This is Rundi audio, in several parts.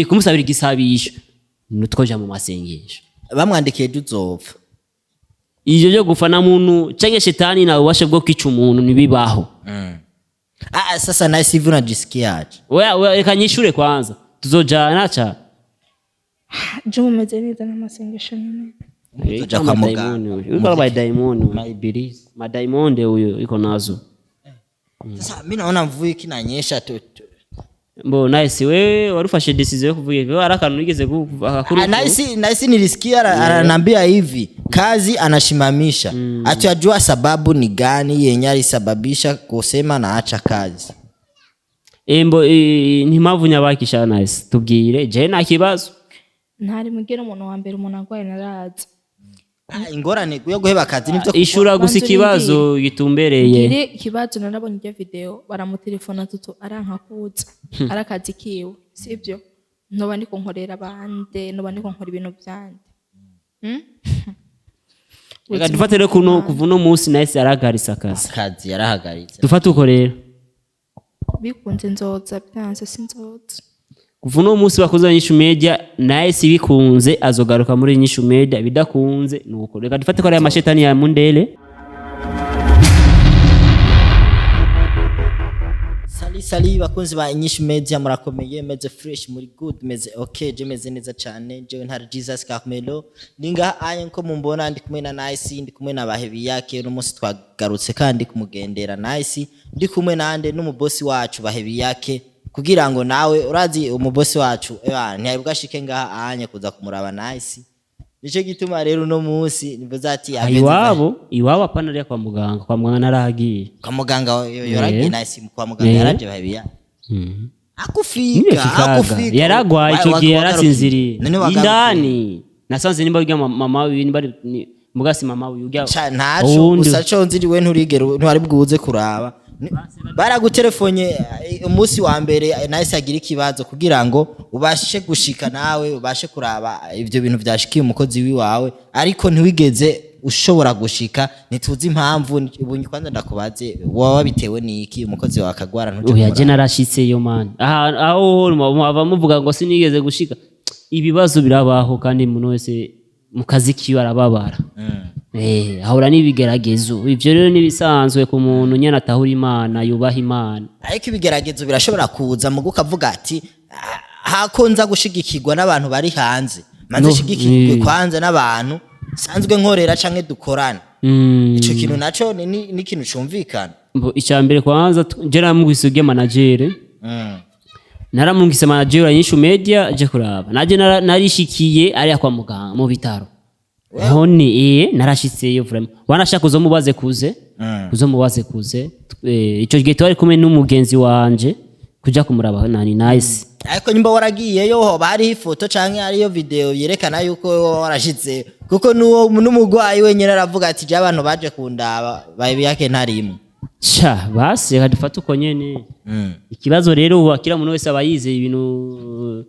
kumusabira igisabisho nutwoja mu masengesho bamwandikiye duzopfa ivyo byo gufana muntu canke shetani na ubashe bwo kwica umuntu nibibaho sasa na sivu najisikiaje wewe reka nyishure kwanza tuzojana cha Jomo meze neza n'amasengesho nyine tuja kwa muganga uko ba daimoni maibilisi madaimonde huyo iko nazo sasa mimi naona mvua ikinanyesha mbo nice wewe warufashe decision yo kuvuga hivyo haraka nigeze akakuru nice nilisikia ananiambia hivi kazi anashimamisha atujua sababu ni gani yenye alisababisha kusema naacha kazi embo ni mpamvu nyabakisha nice tubwire je nta kibazo ntari mugira umuntu wa mbere umuntu agwaye naraza ingorane yo guheba akazi nivyo ishura gusa ikibazo gitumbereye ngire ikibazo narabonye iyo video baramutelefona tuto aranka kuza arakazi kiwe sivyo noba ndiko nkorera bande noba ndiko nkora ibintu byande reka dufate rero kuva uno munsi nice aragarisa akazi yarahagaritse dufate uko rero bikunze nzoza byanze sinzoza kuva uno munsi bakoze INYISHU media nice bikunze azogaruka muri INYISHU media bidakunze nuko reka dufate ko ari amashetani ya mundele Sali bakunzi ba INYISHU media murakomeye meze fresh muri good meze okay je meze neza cyane je ntari Jesus Carmelo ninga anye ko mumbona ndi kumwe na Nice ndi kumwe na BAHEBIYAKE no munsi twagarutse kandi kumugendera Nice ndi kumwe nande n'umubosi wacu BAHEBIYAKE kugira ngo nawe urazi umubosi wacu ntiyabwashike ngaha anye kuza kumuraba Nice nico gituma rero no munsi nivuze ati iwabo apana kwa muganga naragiye kwa muganga yoragiye Nice kwa muganga yaraje BAHEBIYAKE akufika yaragwaye icyo gihe yarasinziriye indani nasanze nimba ujya mama we mugasi mama we ujya ntaco gusa cyo nziriwe ntwari bwuze kuraba baragutelefonye umunsi wa mbere Nice agira ikibazo kugira ngo ubashe gushika nawe ubashe kuraba ivyo bintu byashikiye umukozi wiwawe ariko ntiwigeze ushobora gushika nituzi impamvu ubunye kwanza ndakubaze wawe bitewe niki umukozi wa akarwara ntuje oya je narashitse yo man aho bamuvuga ngo sinigeze gushika ibibazo birabaho kandi umuntu wese mu kazi kiwe arababara ahora n'ibigeragezo ivyo rero nibisanzwe ku muntu nyene atahura Imana yubaha Imana ariko ibigeragezo birashobora kuza mu gukavuga ati hakonza gushigikirwa n'abantu bari hanze manze shigikirwe kwanza n'abantu sanzwe nkorera canke dukorana ico kintu naco ni kintu cumvikana icambere kwanza je namugwisuge manager naramungise manager INYISHU media je kuraba naje narishikiye ari kwa muganga mu bitaro hone narashitseyo vraiment wanashaka uzomubaze kuze uzomubaze kuze ico gihe twari kumwe n'umugenzi wanje kuja kumuraba nani Nice ariko nyimba waragiyeyo bari ifoto canke ariyo video yerekana yuko warashitse kuko nuwo n'umugwayi wenyene aravuga ati je abantu baje kundaba BAHEBIYAKE ntarimo cha basi kadufata uko nyene ikibazo rero wakira umuntu wese abayize ibintu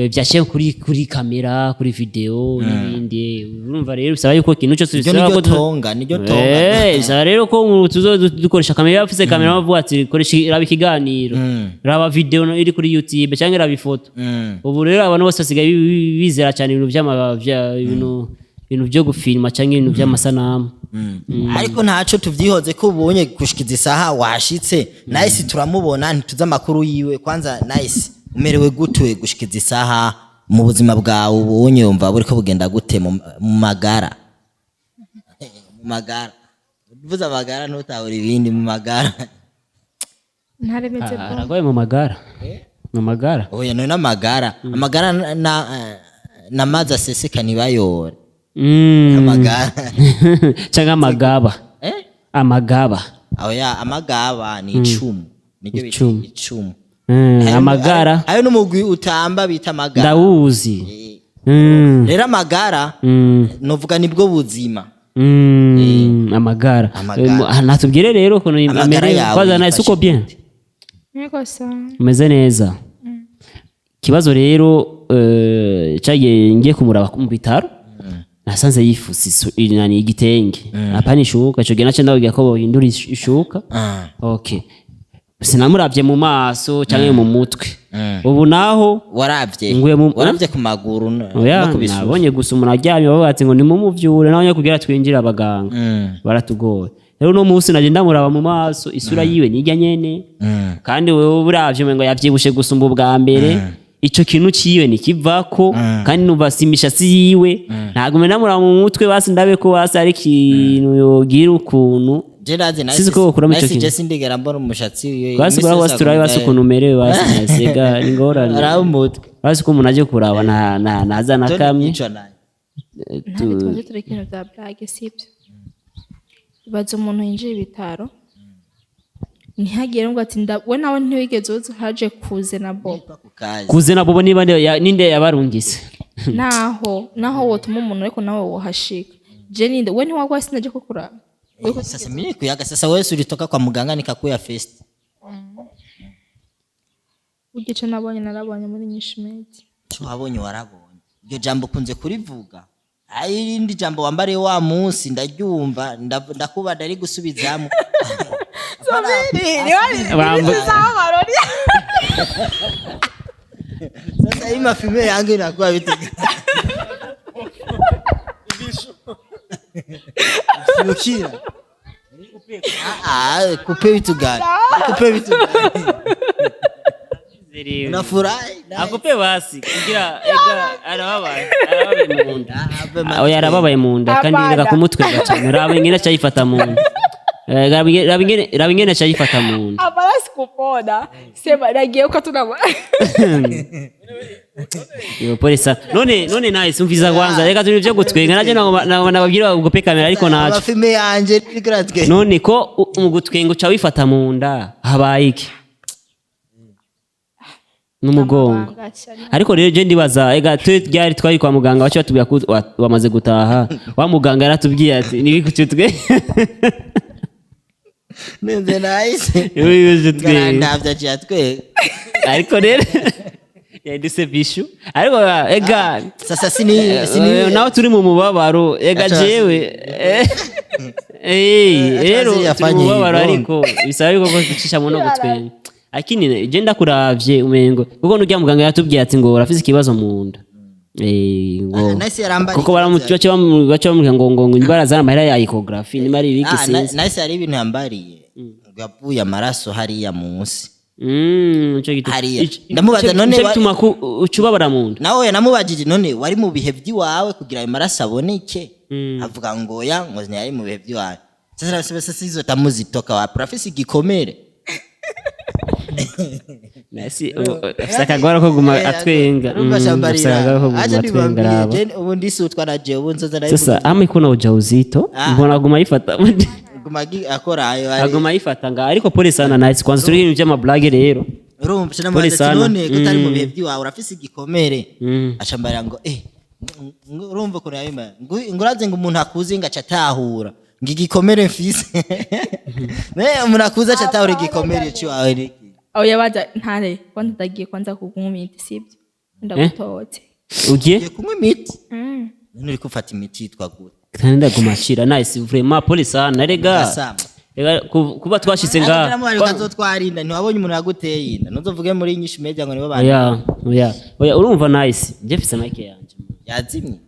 byashe kuri kamera kuri video n'ibindi urumva rero bisaba yuko kintu cyo bisaba ko tonga bisaba rero ko dukoresha kamera afise kamera bavuga ati koresha raba ikiganiro raba video iri kuri YouTube cyangwa raba ifoto ubu rero abantu bose basigaye bizera cyane ibintu byo gufilma cyangwa ibintu by'amasanamu ariko ntaco tuvyihoze ko ubonye gushikiza isaha washitse Nice turamubona ntituza makuru yiwe kwanza Nice umerewe gutwe gushikiza isaha mu buzima bwawe ubonye umva buriko bugenda gute mu magara uvuza amagara ntutahura ibindi mu magara ntaremeze bwo aragoye mu magara oya none amagara na maza seseka nibayora amagara cyangwa amagaba oya amagaba ni icumu niryo bita icumu amagara ayo n'umugwi utamba bita amagara ndawuzi rero amagara novuga nibwo buzima amagara natubwire rero ukuntu amerewe kwaza Nice uko bien niko sa umeze neza kibazo rero cyagiye ngiye kumuraba mu bitaro nasanze yifuse inani igitenge apana ishuka cyo gena cyenda bagiye ko bohindura ishuka okay sinamuravye mu maso cyangwa mu mutwe ubu naho waravye ku maguru no kubisura nabonye gusa umuntu aryamye bavuga ati ngo nimumuvyure naho kugira twinjira abaganga baratugoye rero no musi naje ndamuraba mu maso isura yiwe nijya nyene kandi wewe buravye ngo yavyibushe gusumba ubwa mbere ico kintu ciwe nikivako kandi numva simishatsi yiwe ntagume namuraba mu mutwe basi ndabe ko basi ari kintu yogira ukuntu sizi ko ukuramo ico kintu nasi ndigera mbona umushatsi wiwe basi ko basi turabe basi ukuntu umerewe basi nasega ingorane araba umutwe basi ko umuntu aje kuraba naza nakamye ntabwo turi kintu bya blague sibyo bazo umuntu yinjiye ibitaro ntihagire ngo ati we nawe ntiwigeze uzi haje kuze na bobo niba ninde yabarungise naho wotuma umuntu ariko nawe wohashika je ninde we ntiwagwa sinaje kukuraba sasa mimi kuyaga sasa wewe ulitoka kwa muganga nikakuya first ugice narabonye muri INYISHU media wabonye warabonye iryo jambo kunze kurivuga irindi jambo wambare wa munsi ndaryumva ndakuba ndari gusubizamo sasa hii mafilme yangu inakuwa vitu Lumicash kupe vitu gani unafurahi akupe basi kugira arababaye arababaye mu nda kandi reka kumutwe gacana rabe ngene cyayifata mu nda rabe ngene cyayifata mu nda abarasi kupona sema nagiye ko tunaba yo polisa none nice umviza kwanza reka turi byo gutwenga naje nababwira ugope kamera ariko naje abafime yanje rigratwe none ko umugutwenga uca wifata mu nda habaye iki n'umugongo ariko rero je ndibaza ega ryari twari kwa muganga bacu batubwira ko wamaze gutaha wa muganga yaratubwiye ati nibikutwe nende nice yo twe ndavya cyatwe ariko rero yadise bishu ariko ega sasa sini naho turi mu mubabaro ega jewe rero turi mu mubabaro ariko bisaba yuko ducisha mu no gutwenga akini je ndakuravye umengo kuko nujya muganga yatubwiye ati ngo urafise ikibazo mu nda ngo kuko baca bamubwira ngo indwara z'amahera ya ecography ni mari biki sinzi nice ari ibintu yambariye ngo yavuye amaraso hariya munsi cyo gito ndamubaza none bituma ucubabara mu nda nawe namubajije none wari mu bihe by'iwawe kugira ayo maraso aboneke avuga ngo ya ngo yari mu bihe by'iwawe sasa sizo tamuzitoka wa professor gikomere nasi akarwara ko guma atwenga ubu ndisutwa na je ubu nzoza nayo sasa ama iko ujauzito mbona guma yifata guma akora ayo aguma yifata nga ariko polisi ana nice kwanza turi ibintu by'ama blague rero urumva cyane mu none gutari mu bihe by'iwawe urafise igikomere acambara ngo urumva ko yayima nguraze ngo umuntu akuze ngaca atahura ngigikomere mfise umuntu akuze aca atahura igikomere cy'iwawe ni yabaza ntare kwanda dagiye kwanza kugumita sibyo ndagutotse ugiye kunywa imiti nuri kufata imiti yitwa gute kandi ndagumashira nice vraiment police ana rega kuba twashitse nga ukazotwarinda ntiwabonye umuntu yaguteye inda nuzovuge muri INYISHU media ngo nibo bana oya urumva nice jefise mike yanje yazimye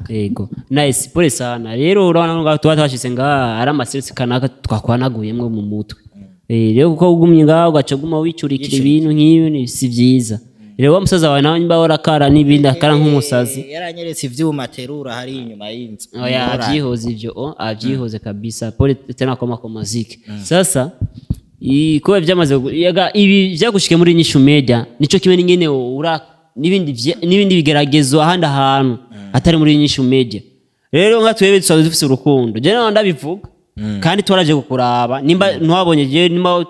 yego nice police ana rero urabona ngo tuba twashitse nga ari amaserisi kanaka twakwanaguyemwe mu mutwe rero kuko ugumye ngaho gacaguma wicurikira ibintu nk'ibi si byiza rero wa musaza wawe nawe nimba warakara n'ibindi akara nk'umusazi yaranyeretse ivyuma terura hari inyuma y'inzu oya avyihoze ivyo avyihoze kabisa pole tena koma kwa muziki sasa iko byamaze ibi byagushike muri INYISHU media nico kimwe n'ingene ura n'ibindi bigeragezo ahandi ahantu atari muri INYISHU media rero nka twebe dufise urukundo je naho ndabivuga kandi twaraje kukuraba nimba ntwabonye je nimba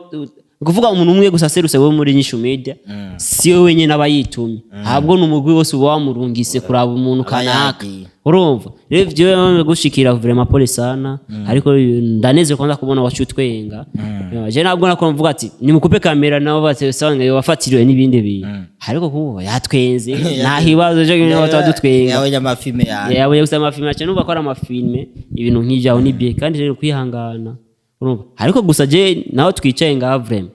kuvuga umuntu umwe gusa seruse wo muri INYISHU media si we wenyine abayitumye ahubwo n'umugwi wose uba wamurungise kuraba umuntu kanaka urumva rero byo gushikira vraiment police sana ariko ndaneze kwanza kubona wacutwenga je nabwo nako mvuga ati nimukupe kamera nabo batesanga wafatiriwe n'ibindi bintu ariko kubo yatwenze nta hibazo je nyine batadutwenga yabonye amafilme yabonye gusa amafilme cyane numva ko ari amafilme ibintu nk'ibyaho ni bien kandi rero kwihangana urumva ariko gusa je naho twicaye nga vraiment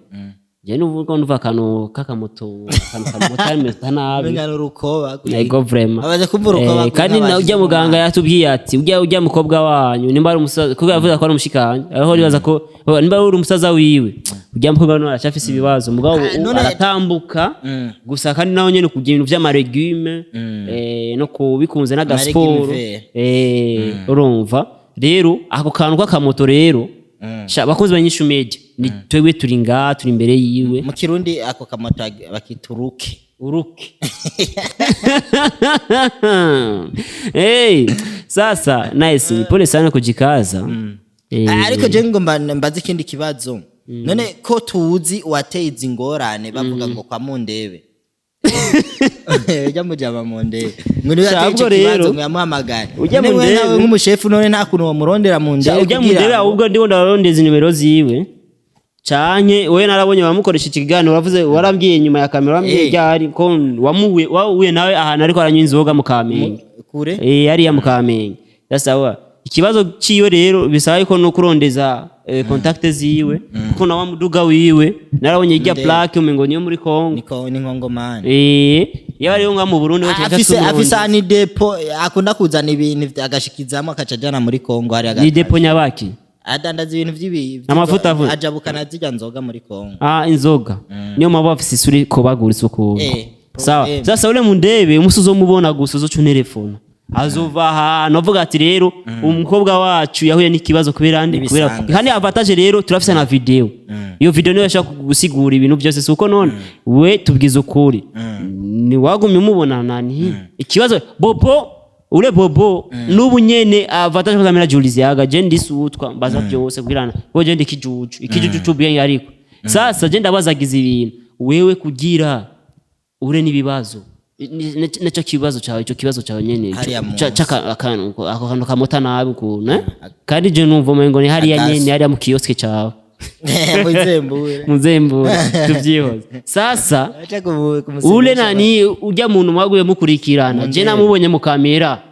je nuvuga nuva kano kakamoto kano mutanabi Menga n'urukoba ego vraiment abaje kumva urukoba kandi na ujya muganga yatubwiye ati ujya mukobwa wanyu nimba ari umusaza kuko yavuze ko ari umushikanye aho ribaza ko nimba ari umusaza wiwe ujya mukobwa no aracafise ibibazo mugabo aratambuka gusa kandi naho nyene kugira ibintu vy'amaregume no kubikunze n'agasport urumva rero ako kantu k'akamoto rero bakunze banyishu media ni twebwe turi ngaha turi imbere yiwe mu kirundi ako kamoto bakituruke uruke sasa nice pole sana kujikaza ariko je ngomba mbaze ikindi kibazo none ko tuzi wateye izi ngorane bavuga ngo kwa Mundebe ujya mujaba Mundebe muri yateye ikibazo mwamuhamagara ujya Mundebe nawe nk'umushefu none nta kuntu wamurondera Mundebe ujya Mundebe ahubwo ndiho ndarondeza nimero ziwe canke we narabonye bamukoresha ikiganiro uravuze warambwiye nyuma ya kamera wambwiye ryari ko wamuwe nawe ahantu ariko aranywa inzoga mu Kamenge kure yari ya mu Kamenge dasawa ikibazo ciyo rero bisaba ko no kurondeza contact ziwe kuko na wa muduga wiwe narabonye irya plaque umengo niyo muri Kongo ni Nkongomani yari yo nga mu Burundi afise ani depo akunda kuzana ibintu agashikizamo akacajana muri Kongo hari ni depo nyabaki adandaza ibintu vy'ibi amafuta ajabukana zijya nzoga muri Kongo inzoga niyo mabo afise isuri ko baguritse uko sawa sasa ule Mundebe umusuzo mubona gusa uzo telefone azova ha novuga ati rero umukobwa wacu yahuye n'ikibazo kubera kandi avantage rero turafise na video iyo video niyo yashaka gusigura ibintu byose suko none we tubwiza ukuri ni wagumye umubona nani ikibazo bobo nubu nyene avantage ko kamera Julius yaga je ndisutwa mbaza byose kubirana ko je ikijuju cubye ariko sasa je ndabazagiza ibintu wewe kugira ure nibibazo neco kibazo cyawe cyo kibazo cyawe nyene ako kamota nabi ukuntu kandi je numva ngo ni hariya nyene hariya mu kioske cyawe muzembure tuvyihoze sasa ule nani ujya muntu mwaguye mukurikirana je namubonye mu kamera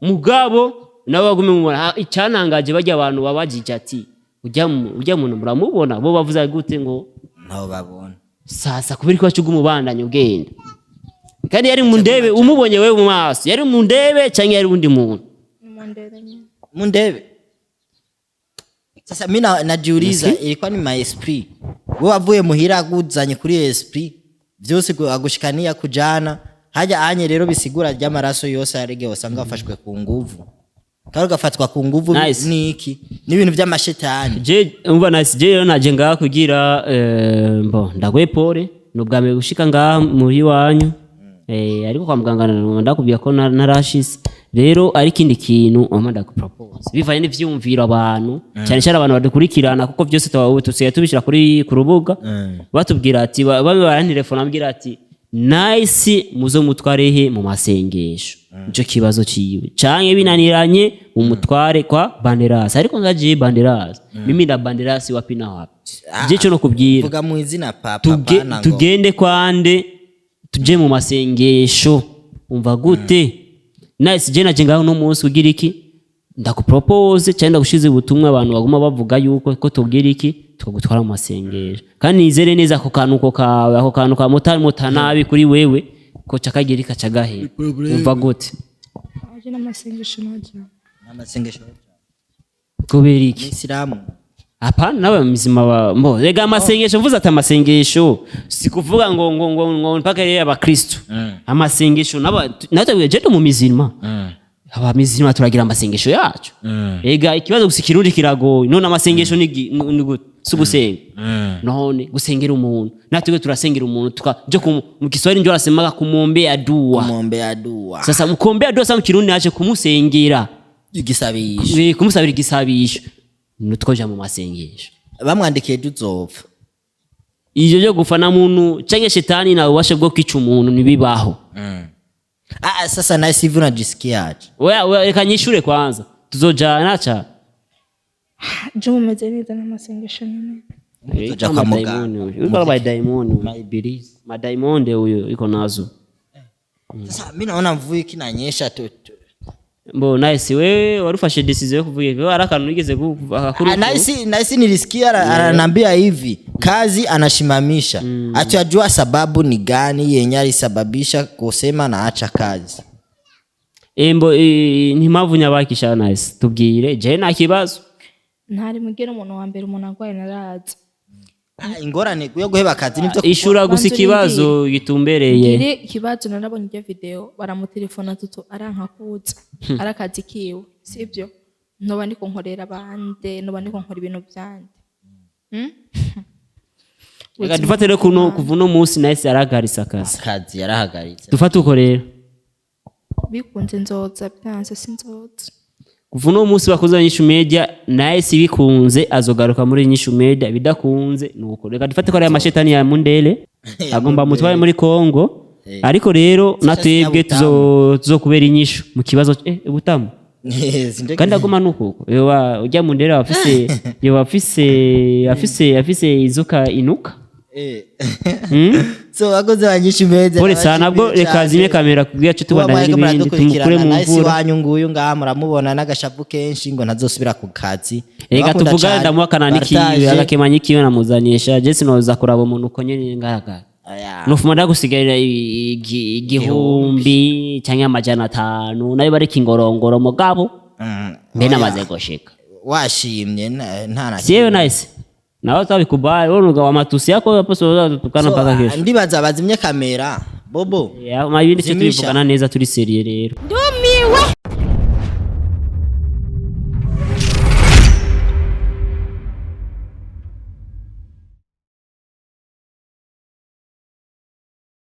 mugabo nawe wagume mubona icyanangaje bajya abantu babajije ati ujya muntu muramubona bo bavuza gute ngo ntaho babona sasa kubiri ko cyugumubandanye ugenda kandi yari Mundebe umubonye wewe mu maso yari Mundebe cyangwa yari undi muntu Mundebe sasa mina najiuliza ilikuwa ni my esprit wewe avuye muhira guzanye kuri esprit byose agushikania kujana haja anye rero bisigura ry'amaraso yose yarege wasanga afashwe ku nguvu kandi gafatwa ku nguvu niki n'ibintu by'amashetani je umva nice je rero naje ngaha kugira ndagwepore nubwame gushika ngaha muri wanyu ariko kwa muganga ndakubwira ko narashise rero ari kindi kintu amanda ku propose bivanye n'ivyumviro abantu cyane cyane abantu badukurikirana kuko byose tusiye tubishira kuri ku rubuga batubwira ati bamwe barantelefona ambwira ati nice muzo mutwarehe mu masengesho ico kibazo ciwe canke binaniranye umutware kwa Banderas ariko ngaje Banderas mimi na Banderas wapi na wapi je cyo no kubwira vuga mu izina papa bana ngo tugende kwande tuje mu masengesho umva gute nice je naje ngaho no munsi ugira iki ndakupropose cyangwa ndagushize ubutumwa abantu baguma bavuga yuko ko tubwira iki tukagutwara mu masengesho kandi nizere neza ako kantu kawe ako kantu ka mutanabi kuri wewe ko cakagira kacagahe umva gute aje n'amasengesho n'amasengesho kubera iki Islamu hapana nawe mzima mbo rega amasengesho mvuza ati amasengesho sikuvuga ngo mpaka yeye abakristo amasengesho natwe je mu mizima aba mizima turagira amasengesho yacu ega ikibazo gusikirundi kiragoye none amasengesho ni gute sugusenga none gusengera umuntu natwe turasengera umuntu tukaje mu Kiswahili ndio arasemaga kumwombea dua sasa mukombea dua sasa mu Kirundi aje kumusengera igisabisho kumusabira igisabisho nutwoja mu masengesho bamwandikiye duzopfa ivyo byo gufana muntu cyangwa shetani na ubashe bwo kwica umuntu nibibaho sasa na sivu najisikiaje wewe reka nyishure kwanza tuzojana cha je mumeze neza n'amasengesho nyine tuja kwa muganga uko ba diamond my beliefs ma diamond huyo iko nazo sasa mimi naona mvua ikinanyesha Mbo nice wewe warufashe decision yo kuvuga hivyo arakantu nigeze akakuru. Nice nilisikia ananiambia hivi kazi anashimamisha. Achajua sababu ni gani yenye alisababisha kusema naacha kazi. Mbo ni mpamvu nyabakisha nice tubwire je nta kibazo. Ntari mugire umuntu wa mbere umuntu agwaye narazi. Ingorane yo guheba akazi nivyo ishura gusa ikibazo gitumbereye. Ngire ikibazo narabonye iyo video baramutelefona tuto aranka kuza arakazi kiwe sivyo noba ndiko nkorera bande noba ndiko nkora ibintu byande. Reka dufate rero kuva uno munsi nice aragarisa akazi yarahagaritse. Dufate uko rero bikunze nzoza byanse sinzoza. Kuva uno munsi bakoze INYISHU media nice bikunze azogaruka muri INYISHU media bidakunze nuko reka dufate ko ari amashetani ya Mundele agomba mutwaye muri Kongo ariko rero natwebwe tuzokubera INYISHU mu kibazo ubutamu kandi agoma nuko ujya Mundele afise izuka inuka so bakoze INYISHU media pole sana nabwo reka zimye kamera kubwiya cyo tubandanye n'ibindi tumukure mu mvura wanyu nguyu ngaha muramubona n'agashapu kenshi ngo ntazosubira ku kazi reka tuvuga ndamuhakana n'ikiwe agakemanya ikiwe namuzanyesha je sinoza kuraba umuntu uko nyene ngahaka nufuma ndagusigarira igihumbi cyangwa amajana 5 nayo bareka ingorongoro mugabo mbe namaze goshika washimye ntana siyo nice nawe tabikubali wonuga wa matusi yako hapo so tukana mpaka kesho ndibaza bazimye kamera bobo ya mabindi cyo tubivugana neza turi serie rero Ndumiwe